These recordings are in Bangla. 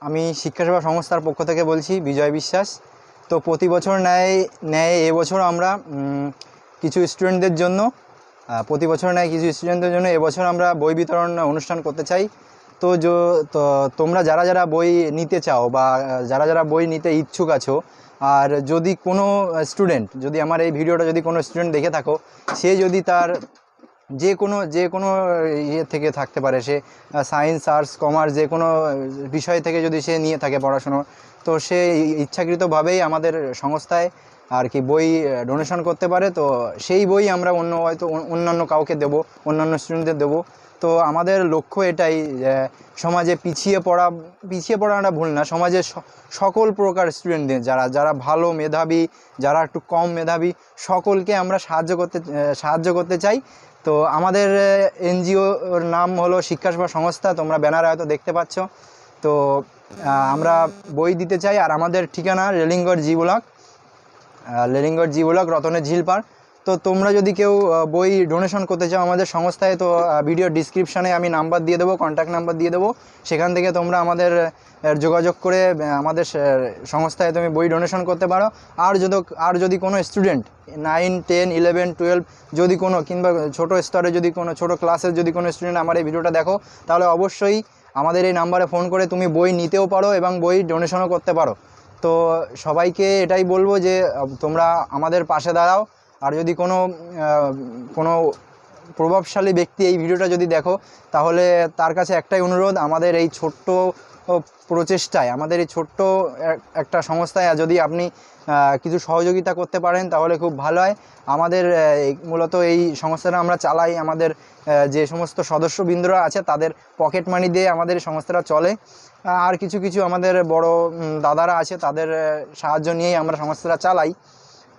আমি শিক্ষাসেবা সংস্থার পক্ষ থেকে বলছি, বিজয় বিশ্বাস। তো প্রতি বছর ন্যায় এবছর আমরা কিছু স্টুডেন্টদের জন্য এবছর আমরা বই বিতরণ অনুষ্ঠান করতে চাই। তো তোমরা যারা যারা বই নিতে চাও বা যারা যারা বই নিতে ইচ্ছুক আছো, আর যদি কোনো স্টুডেন্ট, যদি আমার এই ভিডিওটা যদি কোনো স্টুডেন্ট দেখে থাকো, সে যদি তার যে কোনো ইয়ে থেকে থাকতে পারে, সে সায়েন্স, আর্টস, কমার্স যে কোনো বিষয় থেকে যদি সে নিয়ে থাকে পড়াশুনো, তো সে ইচ্ছাকৃতভাবেই আমাদের সংস্থায় আর কি বই ডোনেশন করতে পারে। তো সেই বই আমরা অন্যান্য কাউকে দেবো, অন্যান্য স্টুডেন্টদের দেবো। তো আমাদের লক্ষ্য এটাই, সমাজে পিছিয়ে পড়াটা ভুল না, সমাজে সকল প্রকার স্টুডেন্টদের যারা ভালো মেধাবী, যারা একটু কম মেধাবী, সকলকে আমরা সাহায্য করতে চাই। তো আমাদের এনজিওর নাম হলো শিক্ষাসেবা সংস্থা, তোমরা ব্যানারে হয়তো দেখতে পাচ্ছ। তো আমরা বই দিতে চাই, আর আমাদের ঠিকানা রেলিংগড় জি ব্লক, রতনের ঝিল পাড়। তো তোমরা যদি কেউ বই ডোনেশন করতে চাও আমাদের সংস্থায়, তো ভিডিও ডিসক্রিপশানে আমি নাম্বার দিয়ে দেবো, কন্ট্যাক্ট নাম্বার দিয়ে দেবো, সেখান থেকে তোমরা আমাদের যোগাযোগ করে আমাদের সংস্থায় তুমি বই ডোনেশন করতে পারো। আর যদি কোনো স্টুডেন্ট 9, 10, 11, 12 যদি কোনো, কিংবা ছোটো স্তরে যদি কোনো ছোটো ক্লাসের যদি কোনো স্টুডেন্ট আমার এই ভিডিওটা দেখো, তাহলে অবশ্যই আমাদের এই নাম্বারে ফোন করে তুমি বই নিতেও পারো এবং বই ডোনেশনও করতে পারো। তো সবাইকে এটাই বলবো যে তোমরা আমাদের পাশে দাঁড়াও। আর যদি কোনো প্রভাবশালী ব্যক্তি এই ভিডিওটা যদি দেখো, তাহলে তার কাছে একটাই অনুরোধ, আমাদের এই ছোট্ট প্রচেষ্টায়, আমাদের এই ছোট্ট একটা সংস্থায় যদি আপনি কিছু সহযোগিতা করতে পারেন তাহলে খুব ভালো হয়। আমাদের মূলত এই সংস্থাটা আমরা চালাই, আমাদের যে সমস্ত সদস্যবৃন্দরা আছে তাদের পকেট মানি দিয়ে আমাদের এই সংস্থাটা চলে। আর কিছু আমাদের বড় দাদারা আছে, তাদের সাহায্য নিয়েই আমরা সংস্থাটা চালাই।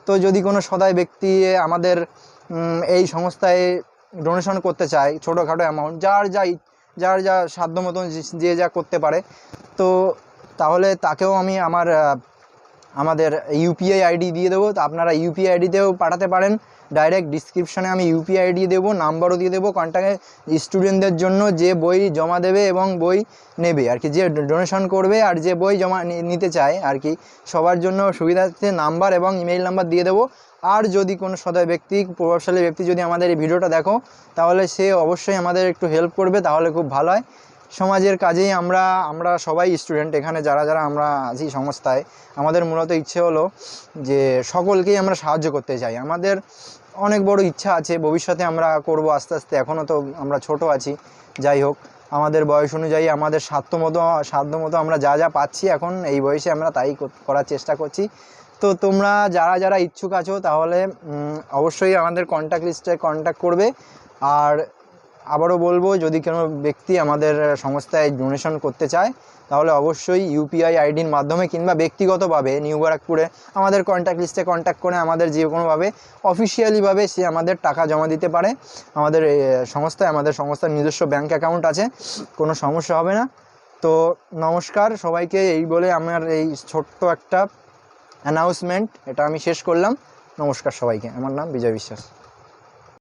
তো যদি কোনো সদয় ব্যক্তি আমাদের এই সংস্থায় ডোনেশন করতে চায়, ছোটোখাটো অ্যামাউন্ট, যার যা সাধ্য মতন যে যা করতে পারে, তো তাহলে তাকেও আমি আমাদের ইউপিআই আইডি দিয়ে দেবো। তো আপনারা ইউপিআই আইডিতেও পাঠাতে পারেন, ডাইরেক্ট ডিসক্রিপশানে আমি ইউপিআই আইডি দেবো, নাম্বারও দিয়ে দেবো কন্ট্যাক্টে। স্টুডেন্টদের জন্য যে বই জমা দেবে এবং বই নেবে আর কি, যে ডোনেশন করবে আর যে বই জমা নিতে চায় আর কি, সবার জন্য সুবিধার্থে নাম্বার এবং ইমেইল নাম্বার দিয়ে দেবো। আর যদি কোনো সদয় ব্যক্তি, প্রভাবশালী ব্যক্তি যদি আমাদের এই ভিডিওটা দেখো, তাহলে সে অবশ্যই আমাদের একটু হেল্প করবে, তাহলে খুব ভালো হয়। সমাজের কাজেই আমরা সবাই স্টুডেন্ট, এখানে যারা আমরা আছি সংস্থায়, আমাদের মূলত ইচ্ছে হলো যে সকলকেই আমরা সাহায্য করতে চাই। আমাদের অনেক বড় ইচ্ছা আছে, ভবিষ্যতে আমরা করব আস্তে আস্তে, এখনও তো আমরা ছোট আছি। যাই হোক, আমাদের বয়স অনুযায়ী আমাদের সাধ্য মতো আমরা যা পাচ্ছি এখন এই বয়সে আমরা তাই করার চেষ্টা করছি। তো তোমরা যারা ইচ্ছুক আছো, তাহলে অবশ্যই আমাদের কন্ট্যাক্ট লিস্টে কন্ট্যাক্ট করবে। আর আবারও বলবো, যদি কোনো ব্যক্তি আমাদের সংস্থায় ডোনেশন করতে চায়, তাহলে অবশ্যই ইউপিআই আইডির মাধ্যমে কিংবা ব্যক্তিগতভাবে নিউ ব্যারাকপুরে আমাদের কন্ট্যাক্ট লিস্টে কন্ট্যাক্ট করে আমাদের যে কোনোভাবে অফিসিয়ালিভাবে সে আমাদের টাকা জমা দিতে পারে। আমাদের সংস্থার নিজস্ব ব্যাঙ্ক অ্যাকাউন্ট আছে, কোনো সমস্যা হবে না। তো নমস্কার সবাইকে, এই বলে আমার এই ছোট্ট একটা অ্যানাউন্সমেন্ট এটা আমি শেষ করলাম। নমস্কার সবাইকে, আমার নাম বিজয় বিশ্বাস।